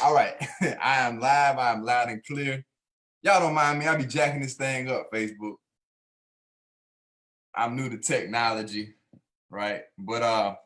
All right, I am live. I am loud and clear. Y'all don't mind me. I be jacking this thing up, Facebook. I'm new to technology, right? But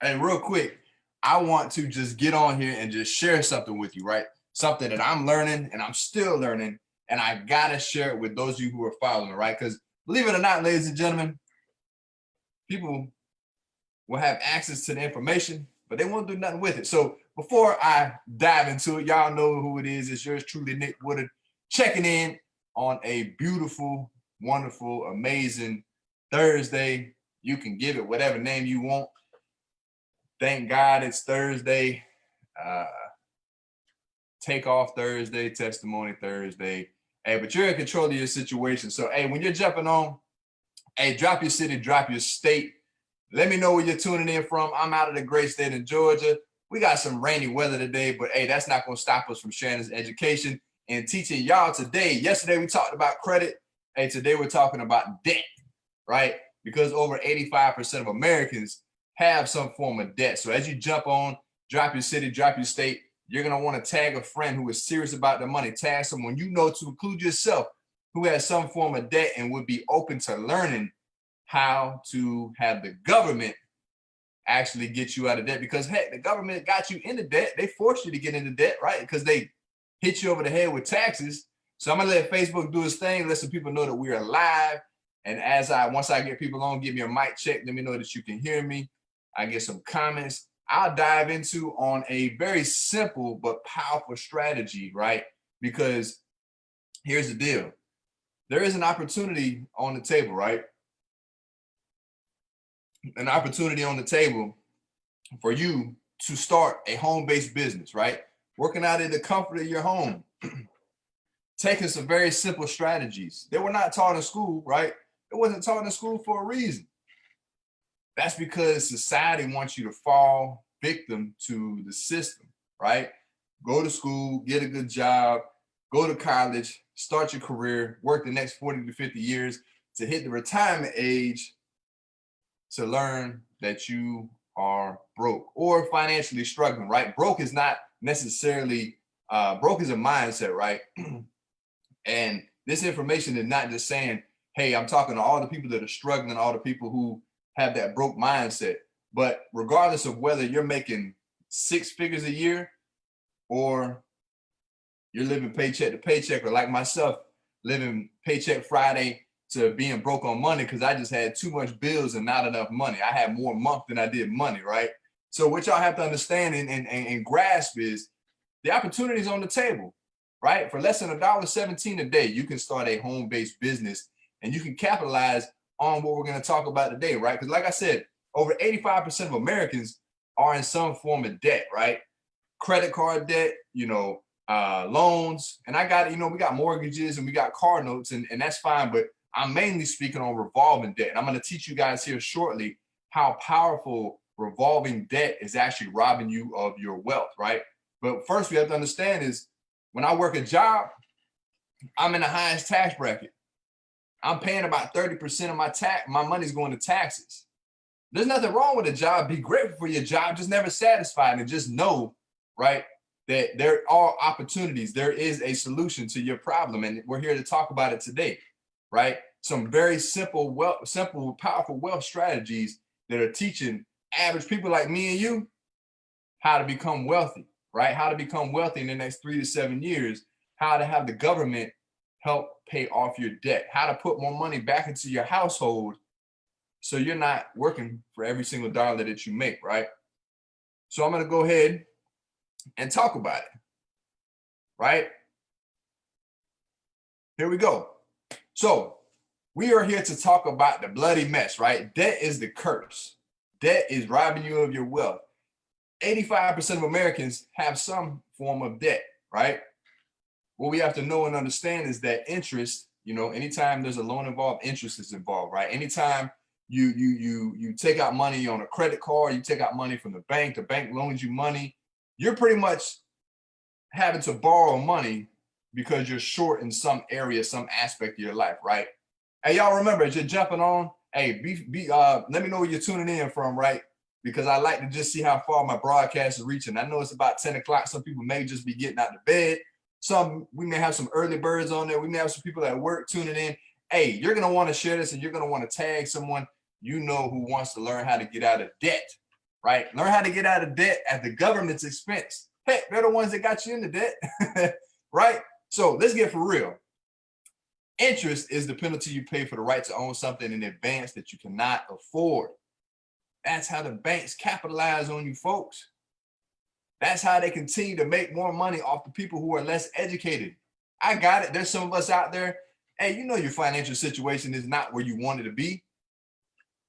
hey, real quick, I want to just get on here and just share something with you, right? Something that I'm learning and I'm still learning, and I gotta share it with those of you who are following, right? Because believe it or not, ladies and gentlemen, people will have access to the information, but they won't do nothing with it. So before I dive into it, y'all know who it is. It's yours truly, Nick Woodard, checking in on a beautiful, wonderful, amazing Thursday. You can give it whatever name you want. Thank God it's Thursday. Take off Thursday, testimony Thursday. Hey, but you're in control of your situation. So, hey, when you're jumping on, hey, drop your city, drop your state. Let me know where you're tuning in from. I'm out of the great state of Georgia. We got some rainy weather today, but hey, that's not going to stop us from sharing this education and teaching y'all today. Yesterday, we talked about credit. Hey, today we're talking about debt, right? Because over 85% of Americans have some form of debt. So as you jump on, drop your city, drop your state, you're going to want to tag a friend who is serious about the money. Tag someone you know, to include yourself, who has some form of debt and would be open to learning how to have the government actually get you out of debt. Because heck, the government got you into debt. They forced you to get into debt, right? Because they hit you over the head with taxes. So I'm gonna let Facebook do its thing, let some people know that we're alive. And once I get people on, give me a mic check, let me know that you can hear me. I get some comments. I'll dive into on a very simple but powerful strategy, right? Because here's the deal. There is an opportunity on the table, right? An opportunity on the table for you to start a home-based business, right? Working out in the comfort of your home, taking some very simple strategies. They were not taught in school, right? It wasn't taught in school for a reason. That's because society wants you to fall victim to the system, right? Go to school, get a good job, go to college, start your career, work the next 40 to 50 years to hit the retirement age to learn that you are broke or financially struggling, right? Broke is not necessarily, broke is a mindset, right? And this information is not just saying, hey, I'm talking to all the people that are struggling, all the people who have that broke mindset. But regardless of whether you're making 6 figures a year or you're living paycheck to paycheck, or like myself, living paycheck Friday to being broke on money because I just had too much bills and not enough money. I had more month than I did money, right? So what y'all have to understand and grasp is the opportunities on the table, right? For less than $1.17 a day, you can start a home-based business and you can capitalize on what we're going to talk about today, right? Because like I said, over 85% of Americans are in some form of debt, right? Credit card debt, loans. And I got, we got mortgages and we got car notes, and that's fine. But I'm mainly speaking on revolving debt. And I'm going to teach you guys here shortly how powerful revolving debt is actually robbing you of your wealth, right? But first we have to understand is when I work a job, I'm in the highest tax bracket. I'm paying about 30% of my money's going to taxes. There's nothing wrong with a job. Be grateful for your job, just never satisfied, and just know, right, that there are opportunities. There is a solution to your problem, and we're here to talk about it today, right? Some very simple, powerful wealth strategies that are teaching average people like me and you how to become wealthy, right? How to become wealthy in the next 3 to 7 years, how to have the government help pay off your debt, how to put more money back into your household so you're not working for every single dollar that you make, right? So I'm going to go ahead and talk about it, right? Here we go. So we are here to talk about the bloody mess, right? Debt is the curse. Debt is robbing you of your wealth. 85% of Americans have some form of debt, right? What we have to know and understand is that interest, anytime there's a loan involved, interest is involved, right? Anytime you take out money on a credit card, you take out money from the bank loans you money, you're pretty much having to borrow money because you're short in some area, some aspect of your life, right? Hey, y'all remember, as you're jumping on, hey, let me know where you're tuning in from, right? because I like to just see how far my broadcast is reaching. I know it's about 10 o'clock. Some people may just be getting out of bed. We may have some early birds on there. We may have some people at work tuning in. Hey, you're going to want to share this and you're going to want to tag someone you know who wants to learn how to get out of debt, right? Learn how to get out of debt at the government's expense. Heck, they're the ones that got you into debt, right? So let's get for real. Interest is the penalty you pay for the right to own something in advance that you cannot afford. That's how the banks capitalize on you folks. That's how they continue to make more money off the people who are less educated. I got it. There's some of us out there. Hey, you know your financial situation is not where you want it to be.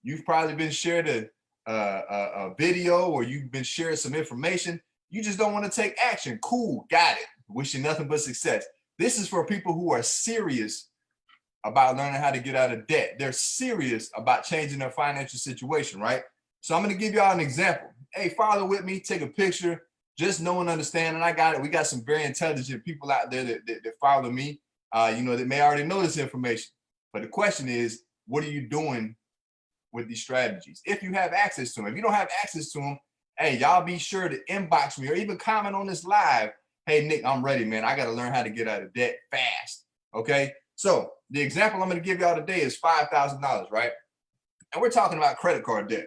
You've probably been shared a video or you've been shared some information. You just don't want to take action. Cool, got it. Wish you nothing but success. This is for people who are serious about learning how to get out of debt. They're serious about changing their financial situation, right? So I'm going to give y'all an example. Hey, follow with me, take a picture, just know and understand. And I got it. We got some very intelligent people out there that follow me, that may already know this information. But the question is, what are you doing with these strategies? If you have access to them. If you don't have access to them, hey, y'all be sure to inbox me or even comment on this live. Hey, Nick, I'm ready, man. I got to learn how to get out of debt fast. Okay. So the example I'm going to give y'all today is $5,000, right? And we're talking about credit card debt.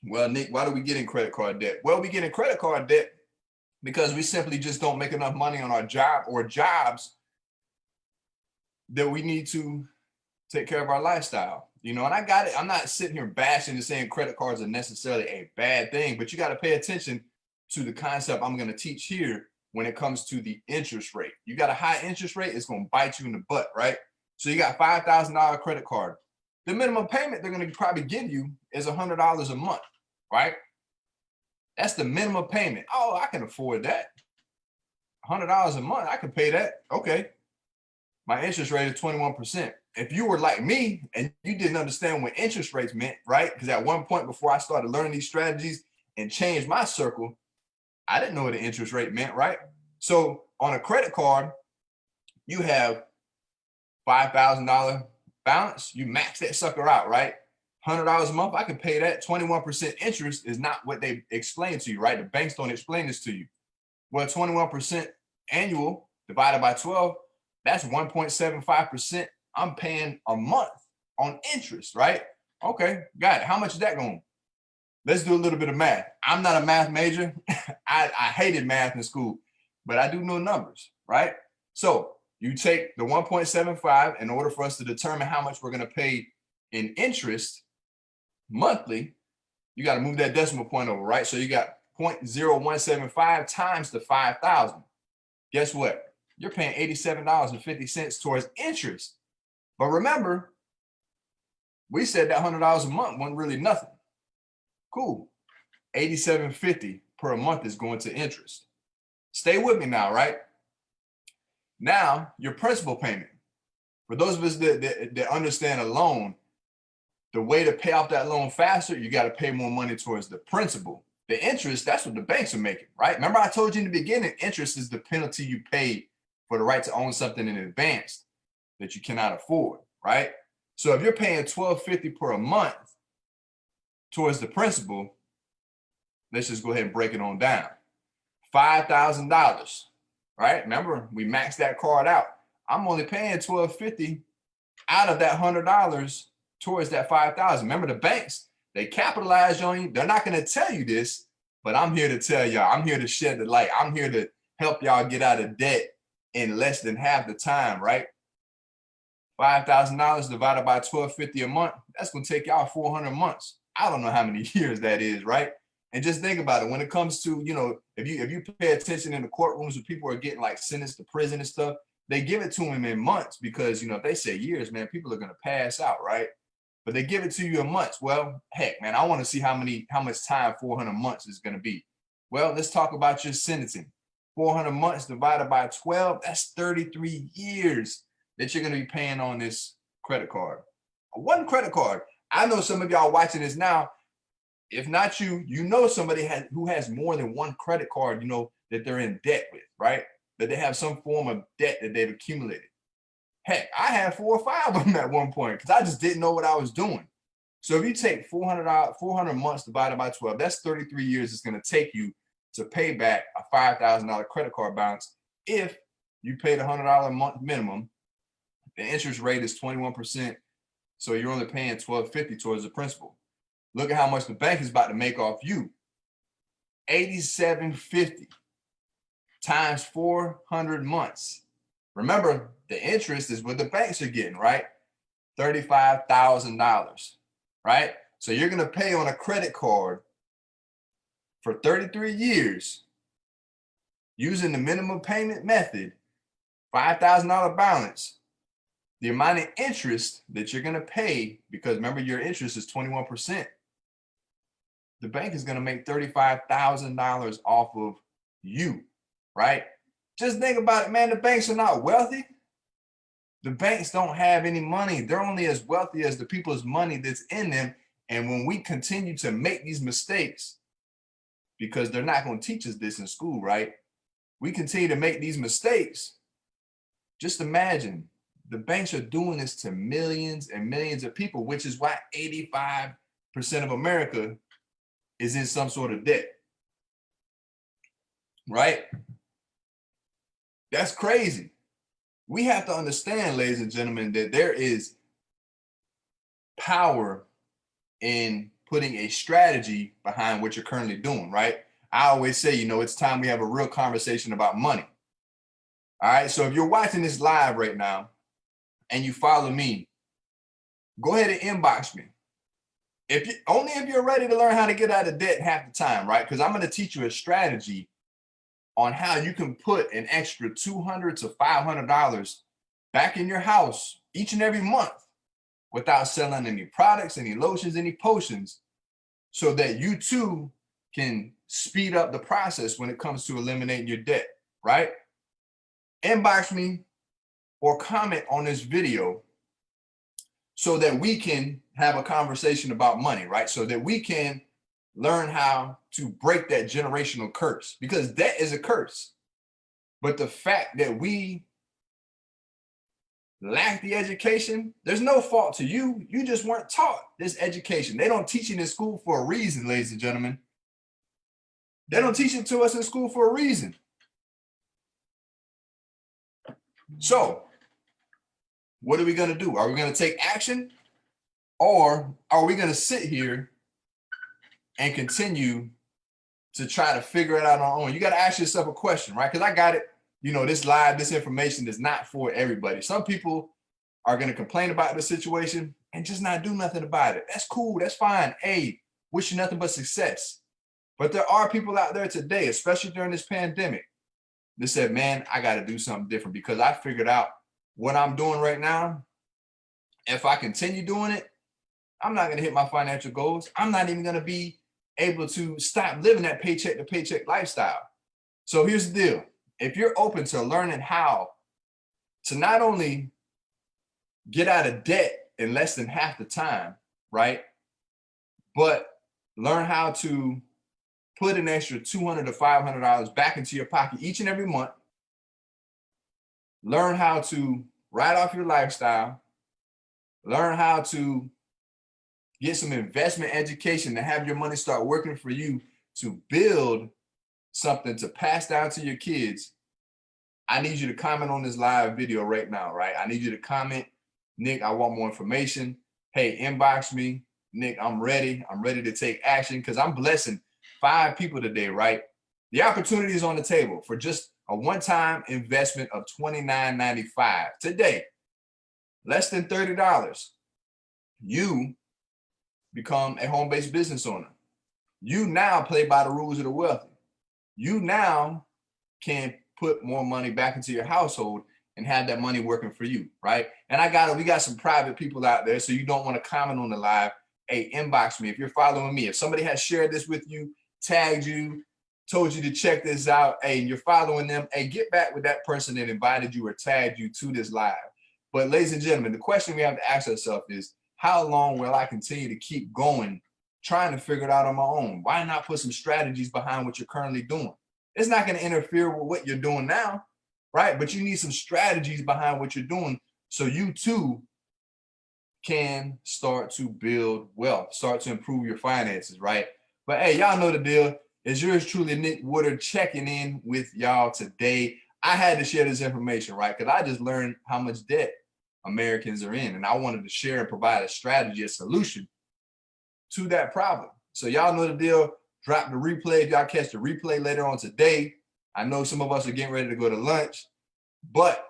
Well, Nick, why do we get in credit card debt? Well, we get in credit card debt because we simply just don't make enough money on our job or jobs that we need to take care of our lifestyle. And I got it. I'm not sitting here bashing and saying credit cards are necessarily a bad thing, but you got to pay attention to the concept I'm going to teach here when it comes to the interest rate. You got a high interest rate, it's going to bite you in the butt, right? So you got $5,000 credit card. The minimum payment they're going to probably give you is $100 a month, right? That's the minimum payment. Oh, I can afford that. $100 a month, I can pay that. Okay. My interest rate is 21%. If you were like me and you didn't understand what interest rates meant, right? Because at one point before I started learning these strategies and changed my circle, I didn't know what an interest rate meant, right? So on a credit card, you have $5,000 balance. You max that sucker out, right? $100 a month, I can pay that. 21% interest is not what they explain to you, right? The banks don't explain this to you. Well, 21% annual divided by 12, that's 1.75% I'm paying a month on interest, right? Okay, got it. How much is that going? Let's do a little bit of math. I'm not a math major. I hated math in school, but I do know numbers, right? So you take the 1.75 in order for us to determine how much we're going to pay in interest monthly. You got to move that decimal point over, right? So you got 0.0175 times the 5,000. Guess what? You're paying $87.50 towards interest. But remember, we said that $100 a month wasn't really nothing. Cool. $87.50 per month is going to interest. Stay with me now, right? Now, your principal payment. For those of us that understand a loan, the way to pay off that loan faster, you got to pay more money towards the principal. The interest, that's what the banks are making, right? Remember I told you in the beginning, interest is the penalty you pay for the right to own something in advance that you cannot afford, right? So if you're paying $12.50 per month towards the principal, let's just go ahead and break it on down. $5,000, right? Remember, we maxed that card out. I'm only paying $12.50 out of that $100 towards that $5,000. Remember, the banks, they capitalize on you. They're not going to tell you this, but I'm here to tell y'all. I'm here to shed the light. I'm here to help y'all get out of debt in less than half the time, right? $5,000 divided by $12.50 a month, that's going to take y'all 400 months. I don't know how many years that is, right? And just think about it. When it comes to, if you pay attention in the courtrooms where people are getting like sentenced to prison and stuff, they give it to them in months because, if they say years, man, people are going to pass out, right? But they give it to you in months. Well, heck, man, I want to see how much time 400 months is going to be. Well, let's talk about your sentencing. 400 months divided by 12, that's 33 years that you're going to be paying on this credit card. One credit card. I know some of y'all watching this now. If not you, somebody who has more than one credit card, that they're in debt with, right? That they have some form of debt that they've accumulated. Heck, I had 4 or 5 of them at one point because I just didn't know what I was doing. So if you take $400, 400 months divided by 12, that's 33 years it's going to take you to pay back a $5,000 credit card balance. If you paid $100 a month minimum, the interest rate is 21%. So you're only paying $1,250 towards the principal. Look at how much the bank is about to make off you. $87.50 times 400 months. Remember, the interest is what the banks are getting, right? $35,000, right? So you're going to pay on a credit card for 33 years using the minimum payment method, $5,000 balance. The amount of interest that you're going to pay, because remember, your interest is 21%. The bank is going to make $35,000 off of you, right? Just think about it, man. The banks are not wealthy. The banks don't have any money. They're only as wealthy as the people's money that's in them. And when we continue to make these mistakes, because they're not going to teach us this in school, right? We continue to make these mistakes. Just imagine the banks are doing this to millions and millions of people, which is why 85% of America is in some sort of debt, right? That's crazy. We have to understand, ladies and gentlemen, that there is power in putting a strategy behind what you're currently doing, right? I always say, it's time we have a real conversation about money. All right. So if you're watching this live right now and you follow me, go ahead and inbox me. If you're ready to learn how to get out of debt half the time, right? Because I'm going to teach you a strategy on how you can put an extra $200 to $500 back in your house each and every month without selling any products, any lotions, any potions, so that you too can speed up the process when it comes to eliminating your debt, right? Inbox me or comment on this video so that we can have a conversation about money, right? So that we can learn how to break that generational curse, because debt is a curse. But the fact that we lack the education, there's no fault to you. You just weren't taught this education. They don't teach it in school for a reason, ladies and gentlemen. They don't teach it to us in school for a reason. So what are we going to do? Are we going to take action, or are we going to sit here and continue to try to figure it out on our own? You got to ask yourself a question, right? Because I got it. This information is not for everybody. Some people are going to complain about the situation and just not do nothing about it. That's cool. That's fine. Hey, wish you nothing but success. But there are people out there today, especially during this pandemic, that said, man, I got to do something different, because I figured out what I'm doing right now. If I continue doing it, I'm not going to hit my financial goals. I'm not even going to be able to stop living that paycheck to paycheck lifestyle. So here's the deal. If you're open to learning how to not only get out of debt in less than half the time, right, but learn how to put an extra $200 to $500 back into your pocket each and every month, learn how to write off your lifestyle, learn how to get some investment education to have your money start working for you to build something to pass down to your kids, I need you to comment on this live video right now, right? I need you to comment, Nick, I want more information. Hey, inbox me. Nick, I'm ready. I'm ready to take action, because I'm blessing 5 people today, right? The opportunity is on the table for just a one-time investment of $29.95 today, less than $30. You become a home-based business owner. You now play by the rules of the wealthy. You now can put more money back into your household and have that money working for you, right? And we got some private people out there, so you don't want to comment on the live. Hey, inbox me if you're following me. If somebody has shared this with you, tagged you, told you to check this out, hey, and you're following them, hey, get back with that person that invited you or tagged you to this live. But ladies and gentlemen, the question we have to ask ourselves is, how long will I continue to keep going, trying to figure it out on my own? Why not put some strategies behind what you're currently doing? It's not going to interfere with what you're doing now, right? But you need some strategies behind what you're doing so you too can start to build wealth, start to improve your finances, right? But hey, y'all know the deal. It's yours truly, Nick Woodard, checking in with y'all today. I had to share this information, right? Because I just learned how much debt Americans are in, and I wanted to share and provide a strategy, a solution to that problem. So y'all know the deal. Drop the replay if y'all catch the replay later on today. I know some of us are getting ready to go to lunch, but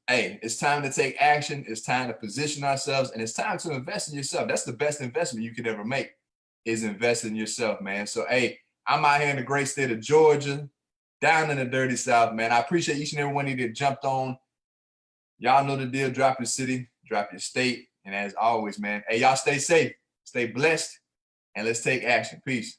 hey, it's time to take action. It's time to position ourselves, and it's time to invest in yourself. That's the best investment you could ever make, is invest in yourself, man. So hey, I'm out here in the great state of Georgia, down in the dirty South, man. I appreciate each and every one of you that jumped on. Y'all know the deal. Drop your city, drop your state, and as always, man, hey, y'all stay safe, stay blessed, and let's take action. Peace.